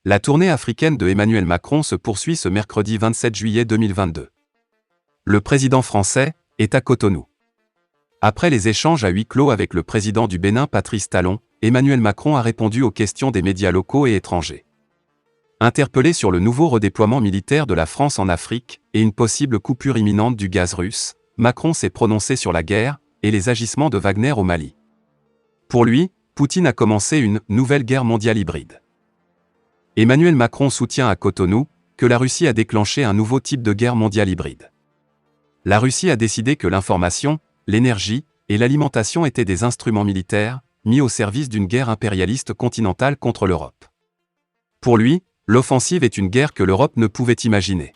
La tournée africaine de Emmanuel Macron se poursuit ce mercredi 27 juillet 2022. Le président français est à Cotonou. Après les échanges à huis clos avec le président du Bénin Patrice Talon, Emmanuel Macron a répondu aux questions des médias locaux et étrangers. Interpellé sur le nouveau redéploiement militaire de la France en Afrique et une possible coupure imminente du gaz russe, Macron s'est prononcé sur la guerre et les agissements de Wagner au Mali. Pour lui, Poutine a commencé une nouvelle guerre mondiale hybride. Emmanuel Macron soutient à Cotonou que la Russie a déclenché un nouveau type de guerre mondiale hybride. La Russie a décidé que l'information, l'énergie et l'alimentation étaient des instruments militaires mis au service d'une guerre impérialiste continentale contre l'Europe. Pour lui, l'offensive est une guerre que l'Europe ne pouvait imaginer.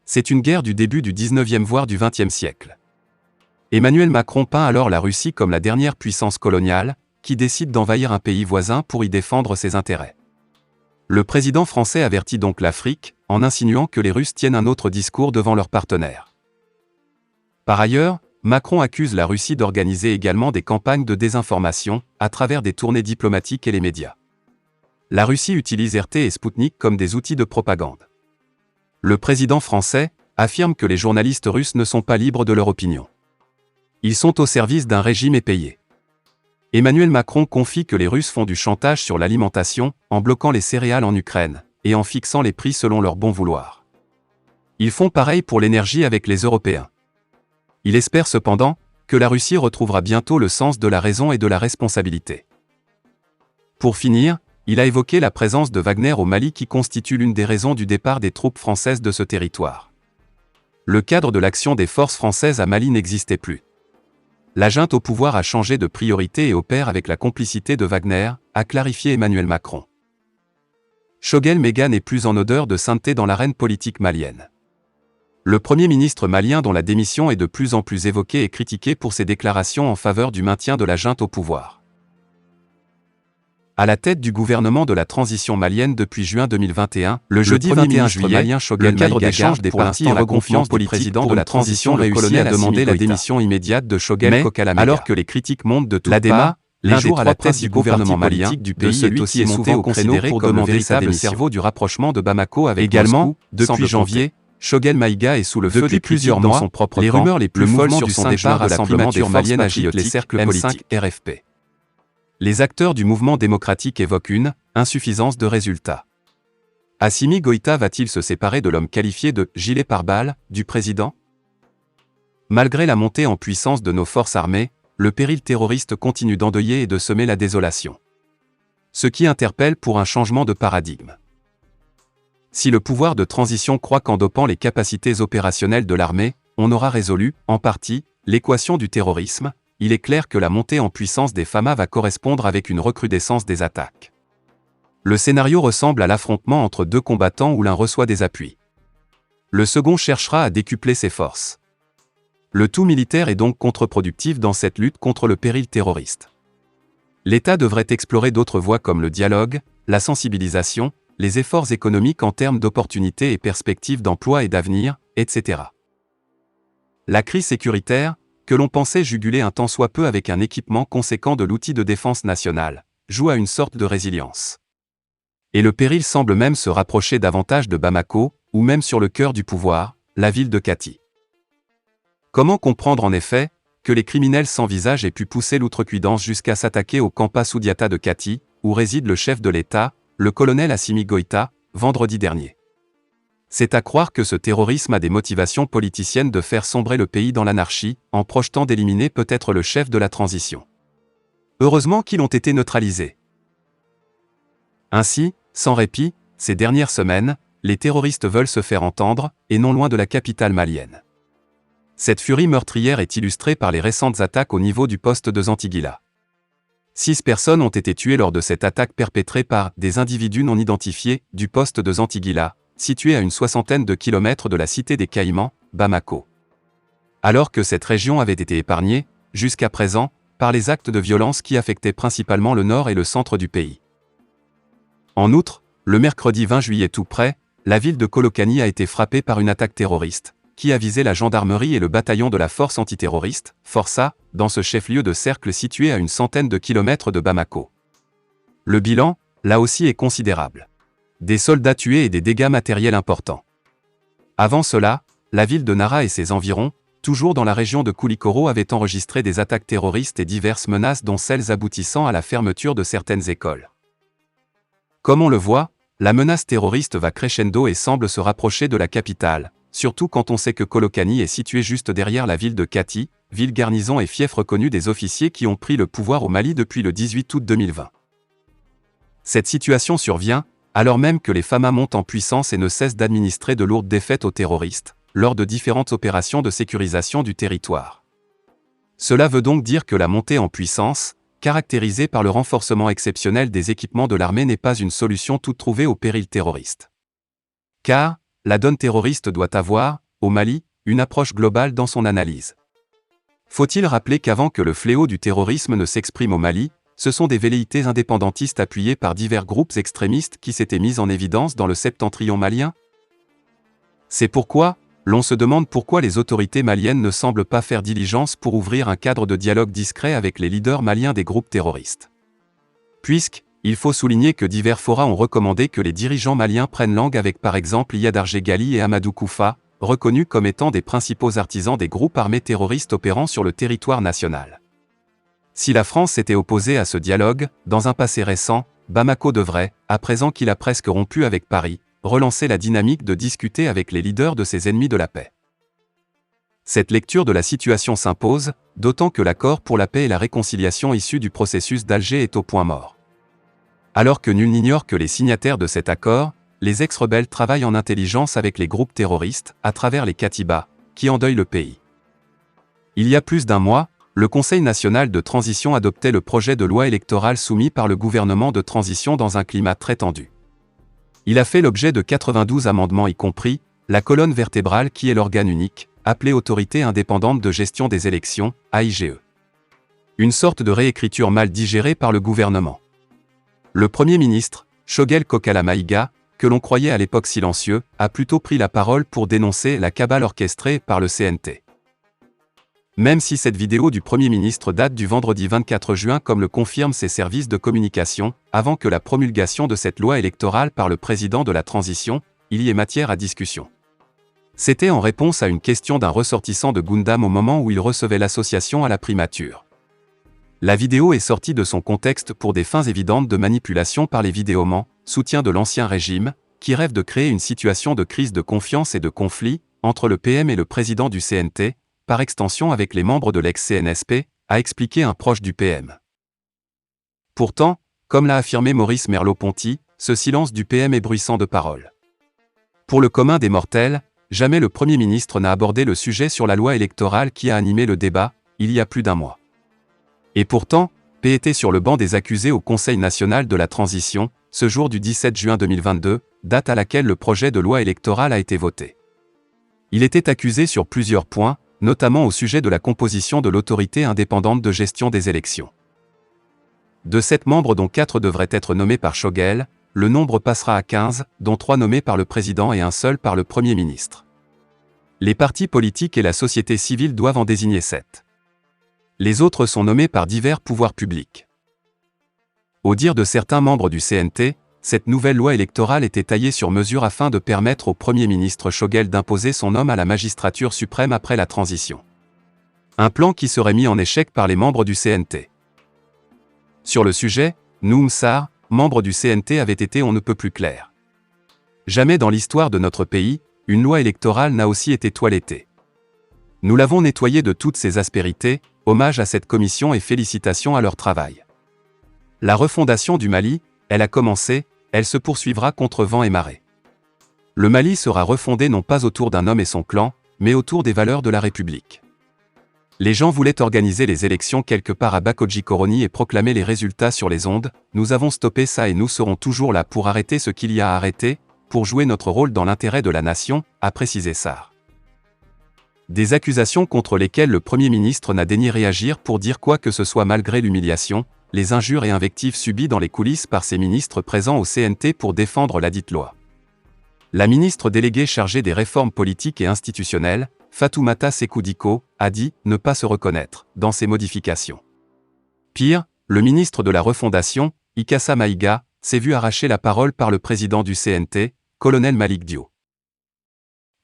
C'est une guerre du début du 19e voire du 20e siècle. Emmanuel Macron peint alors la Russie comme la dernière puissance coloniale qui décide d'envahir un pays voisin pour y défendre ses intérêts. Le président français avertit donc l'Afrique en insinuant que les Russes tiennent un autre discours devant leurs partenaires. Par ailleurs, Macron accuse la Russie d'organiser également des campagnes de désinformation à travers des tournées diplomatiques et les médias. La Russie utilise RT et Sputnik comme des outils de propagande. Le président français affirme que les journalistes russes ne sont pas libres de leur opinion. Ils sont au service d'un régime et payés. Emmanuel Macron confie que les Russes font du chantage sur l'alimentation en bloquant les céréales en Ukraine et en fixant les prix selon leur bon vouloir. Ils font pareil pour l'énergie avec les Européens. Il espère cependant que la Russie retrouvera bientôt le sens de la raison et de la responsabilité. Pour finir, il a évoqué la présence de Wagner au Mali qui constitue l'une des raisons du départ des troupes françaises de ce territoire. Le cadre de l'action des forces françaises à Mali n'existait plus. La junte au pouvoir a changé de priorité et opère avec la complicité de Wagner, a clarifié Emmanuel Macron. Choguel Maïga n'est plus en odeur de sainteté dans l'arène politique malienne. Le Premier ministre malien dont la démission est de plus en plus évoquée et critiquée pour ses déclarations en faveur du maintien de la junte au pouvoir. À la tête du gouvernement de la transition malienne depuis juin 2021, le jeudi 21 juillet, malien Choguel Maïga d'échange des partis et la confiance du président de la transition, le colonel a demandé la démission immédiate de Choguel Kokala Maïga. Alors que les critiques montent de toutes parts, l'un des trois tête du gouvernement malien du pays est aussi monté au créneau pour demander sa démission. Le cerveau du rapprochement de Bamako avec également, depuis janvier, Choguel Maïga est sous le feu des plusieurs mois dans son propre camp. Les rumeurs les plus folles sur son départ de la primature malienne agitent les cercles politiques RFP. Les acteurs du mouvement démocratique évoquent une insuffisance de résultats. Assimi Goïta va-t-il se séparer de l'homme qualifié de « gilet pare-balles » du président? Malgré la montée en puissance de nos forces armées, le péril terroriste continue d'endeuiller et de semer la désolation. Ce qui interpelle pour un changement de paradigme. Si le pouvoir de transition croit qu'en dopant les capacités opérationnelles de l'armée, on aura résolu, en partie, l'équation du terrorisme, il est clair que la montée en puissance des FAMA va correspondre avec une recrudescence des attaques. Le scénario ressemble à l'affrontement entre deux combattants où l'un reçoit des appuis. Le second cherchera à décupler ses forces. Le tout militaire est donc contre-productif dans cette lutte contre le péril terroriste. L'État devrait explorer d'autres voies comme le dialogue, la sensibilisation, les efforts économiques en termes d'opportunités et perspectives d'emploi et d'avenir, etc. La crise sécuritaire, que l'on pensait juguler un tant soit peu avec un équipement conséquent de l'outil de défense nationale, joue à une sorte de résilience. Et le péril semble même se rapprocher davantage de Bamako, ou même sur le cœur du pouvoir, la ville de Kati. Comment comprendre en effet que les criminels sans visage aient pu pousser l'outrecuidance jusqu'à s'attaquer au camp Soudiata de Kati, où réside le chef de l'État, le colonel Assimi Goïta, vendredi dernier? C'est à croire que ce terrorisme a des motivations politiciennes de faire sombrer le pays dans l'anarchie, en projetant d'éliminer peut-être le chef de la transition. Heureusement qu'ils ont été neutralisés. Ainsi, sans répit, ces dernières semaines, les terroristes veulent se faire entendre, et non loin de la capitale malienne. Cette furie meurtrière est illustrée par les récentes attaques au niveau du poste de Zantiguila. 6 personnes ont été tuées lors de cette attaque perpétrée par des individus non identifiés du poste de Zantiguila, situé à une 60aine de kilomètres de la cité des Caïmans, Bamako. Alors que cette région avait été épargnée, jusqu'à présent, par les actes de violence qui affectaient principalement le nord et le centre du pays. En outre, le mercredi 20 juillet tout près, la ville de Kolokani a été frappée par une attaque terroriste, qui a visé la gendarmerie et le bataillon de la force antiterroriste, Força, dans ce chef-lieu de cercle situé à une 100aine de kilomètres de Bamako. Le bilan, là aussi, est considérable. Des soldats tués et des dégâts matériels importants. Avant cela, la ville de Nara et ses environs, toujours dans la région de Koulikoro, avaient enregistré des attaques terroristes et diverses menaces dont celles aboutissant à la fermeture de certaines écoles. Comme on le voit, la menace terroriste va crescendo et semble se rapprocher de la capitale, surtout quand on sait que Kolokani est située juste derrière la ville de Kati, ville garnison et fief reconnu des officiers qui ont pris le pouvoir au Mali depuis le 18 août 2020. Cette situation survient, alors même que les FAMA montent en puissance et ne cessent d'administrer de lourdes défaites aux terroristes, lors de différentes opérations de sécurisation du territoire. Cela veut donc dire que la montée en puissance, caractérisée par le renforcement exceptionnel des équipements de l'armée, n'est pas une solution toute trouvée au péril terroriste. Car, la donne terroriste doit avoir, au Mali, une approche globale dans son analyse. Faut-il rappeler qu'avant que le fléau du terrorisme ne s'exprime au Mali, ce sont des velléités indépendantistes appuyées par divers groupes extrémistes qui s'étaient mis en évidence dans le septentrion malien? C'est pourquoi, l'on se demande pourquoi les autorités maliennes ne semblent pas faire diligence pour ouvrir un cadre de dialogue discret avec les leaders maliens des groupes terroristes. Il faut souligner que divers forats ont recommandé que les dirigeants maliens prennent langue avec par exemple Iyad Arjeghali et Amadou Koufa, reconnus comme étant des principaux artisans des groupes armés terroristes opérant sur le territoire national. Si la France s'était opposée à ce dialogue, dans un passé récent, Bamako devrait, à présent qu'il a presque rompu avec Paris, relancer la dynamique de discuter avec les leaders de ses ennemis de la paix. Cette lecture de la situation s'impose, d'autant que l'accord pour la paix et la réconciliation issu du processus d'Alger est au point mort. Alors que nul n'ignore que les signataires de cet accord, les ex-rebelles travaillent en intelligence avec les groupes terroristes, à travers les Katiba, qui endeuillent le pays. Il y a plus d'un mois, le Conseil national de transition adoptait le projet de loi électorale soumis par le gouvernement de transition dans un climat très tendu. Il a fait l'objet de 92 amendements y compris la colonne vertébrale qui est l'organe unique, appelé Autorité indépendante de gestion des élections, AIGE. Une sorte de réécriture mal digérée par le gouvernement. Le Premier ministre, Choguel Kokala Maïga, que l'on croyait à l'époque silencieux, a plutôt pris la parole pour dénoncer la cabale orchestrée par le CNT. Même si cette vidéo du Premier ministre date du vendredi 24 juin comme le confirment ses services de communication, avant que la promulgation de cette loi électorale par le président de la transition, il y ait matière à discussion. C'était en réponse à une question d'un ressortissant de Gundam au moment où il recevait l'association à la primature. La vidéo est sortie de son contexte pour des fins évidentes de manipulation par les vidéomans, soutien de l'ancien régime, qui rêvent de créer une situation de crise de confiance et de conflit entre le PM et le président du CNT, par extension avec les membres de l'ex-CNSP, a expliqué un proche du PM. Pourtant, comme l'a affirmé Maurice Merleau-Ponty, ce silence du PM est bruissant de paroles. Pour le commun des mortels, jamais le Premier ministre n'a abordé le sujet sur la loi électorale qui a animé le débat, il y a plus d'un mois. Et pourtant, P était sur le banc des accusés au Conseil national de la transition, ce jour du 17 juin 2022, date à laquelle le projet de loi électorale a été voté. Il était accusé sur plusieurs points, notamment au sujet de la composition de l'autorité indépendante de gestion des élections. De 7 membres dont 4 devraient être nommés par Choguel, le nombre passera à 15, dont 3 nommés par le président et un seul par le Premier ministre. Les partis politiques et la société civile doivent en désigner 7. Les autres sont nommés par divers pouvoirs publics. Au dire de certains membres du CNT, cette nouvelle loi électorale était taillée sur mesure afin de permettre au Premier ministre Choguel d'imposer son homme à la magistrature suprême après la transition. Un plan qui serait mis en échec par les membres du CNT. Sur le sujet, Noum Sarr, membre du CNT, avait été on ne peut plus clair. Jamais dans l'histoire de notre pays, une loi électorale n'a aussi été toilettée. Nous l'avons nettoyée de toutes ses aspérités, hommage à cette commission et félicitations à leur travail. La refondation du Mali, elle a commencé, elle se poursuivra contre vent et marée. Le Mali sera refondé non pas autour d'un homme et son clan, mais autour des valeurs de la République. Les gens voulaient organiser les élections quelque part à Bakotji-Koroni et proclamer les résultats sur les ondes, nous avons stoppé ça et nous serons toujours là pour arrêter ce qu'il y a à arrêter, pour jouer notre rôle dans l'intérêt de la nation, a précisé Sarr. Des accusations contre lesquelles le Premier ministre n'a daigné réagir pour dire quoi que ce soit malgré l'humiliation, les injures et invectives subies dans les coulisses par ses ministres présents au CNT pour défendre ladite loi. La ministre déléguée chargée des réformes politiques et institutionnelles, Fatoumata Sékou Diko, a dit ne pas se reconnaître dans ces modifications. Pire, le ministre de la Refondation, Ikassa Maïga, s'est vu arracher la parole par le président du CNT, colonel Malick Diop.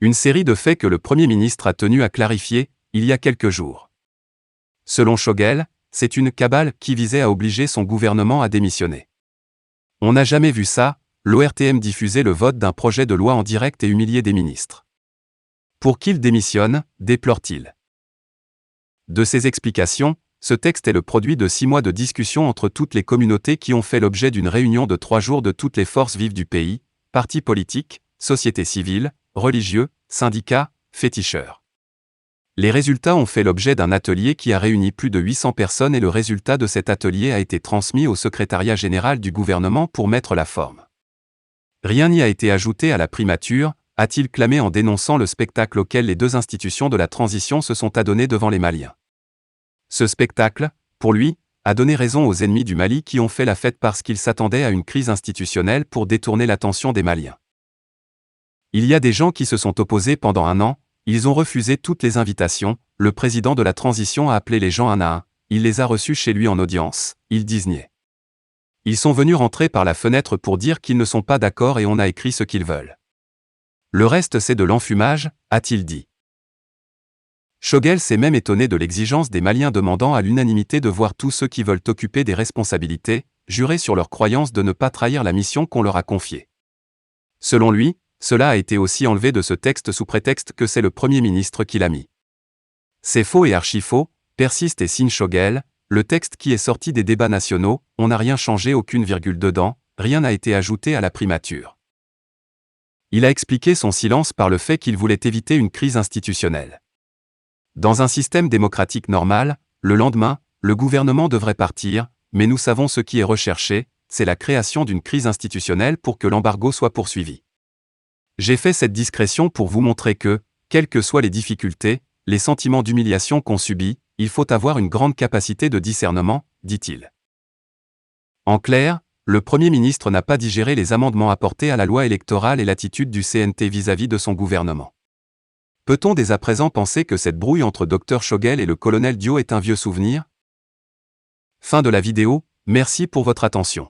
Une série de faits que le Premier ministre a tenu à clarifier, il y a quelques jours. Selon Shogel, c'est une cabale qui visait à obliger son gouvernement à démissionner. On n'a jamais vu ça, l'ORTM diffusait le vote d'un projet de loi en direct et humilier des ministres. Pour qu'il démissionne, déplore-t-il. De ses explications, ce texte est le produit de 6 mois de discussion entre toutes les communautés qui ont fait l'objet d'une réunion de 3 jours de toutes les forces vives du pays, partis politiques, sociétés civiles, religieux, syndicats, féticheurs. Les résultats ont fait l'objet d'un atelier qui a réuni plus de 800 personnes et le résultat de cet atelier a été transmis au secrétariat général du gouvernement pour mettre la forme. Rien n'y a été ajouté à la primature, a-t-il clamé en dénonçant le spectacle auquel les deux institutions de la transition se sont adonnées devant les Maliens. Ce spectacle, pour lui, a donné raison aux ennemis du Mali qui ont fait la fête parce qu'ils s'attendaient à une crise institutionnelle pour détourner l'attention des Maliens. Il y a des gens qui se sont opposés pendant 1 an, ils ont refusé toutes les invitations, le président de la transition a appelé les gens un à un, il les a reçus chez lui en audience, ils disent niais. Ils sont venus rentrer par la fenêtre pour dire qu'ils ne sont pas d'accord et on a écrit ce qu'ils veulent. Le reste c'est de l'enfumage, a-t-il dit. Shogel s'est même étonné de l'exigence des Maliens demandant à l'unanimité de voir tous ceux qui veulent occuper des responsabilités, jurer sur leur croyance de ne pas trahir la mission qu'on leur a confiée. Selon lui, cela a été aussi enlevé de ce texte sous prétexte que c'est le Premier ministre qui l'a mis. C'est faux et archi-faux, persiste et signe Shogel, le texte qui est sorti des débats nationaux, on n'a rien changé, aucune virgule dedans, rien n'a été ajouté à la primature. Il a expliqué son silence par le fait qu'il voulait éviter une crise institutionnelle. Dans un système démocratique normal, le lendemain, le gouvernement devrait partir, mais nous savons ce qui est recherché, c'est la création d'une crise institutionnelle pour que l'embargo soit poursuivi. J'ai fait cette discrétion pour vous montrer que, quelles que soient les difficultés, les sentiments d'humiliation qu'on subit, il faut avoir une grande capacité de discernement, dit-il. En clair, le Premier ministre n'a pas digéré les amendements apportés à la loi électorale et l'attitude du CNT vis-à-vis de son gouvernement. Peut-on dès à présent penser que cette brouille entre Dr Shogel et le colonel Diop est un vieux souvenir ? Fin de la vidéo, merci pour votre attention.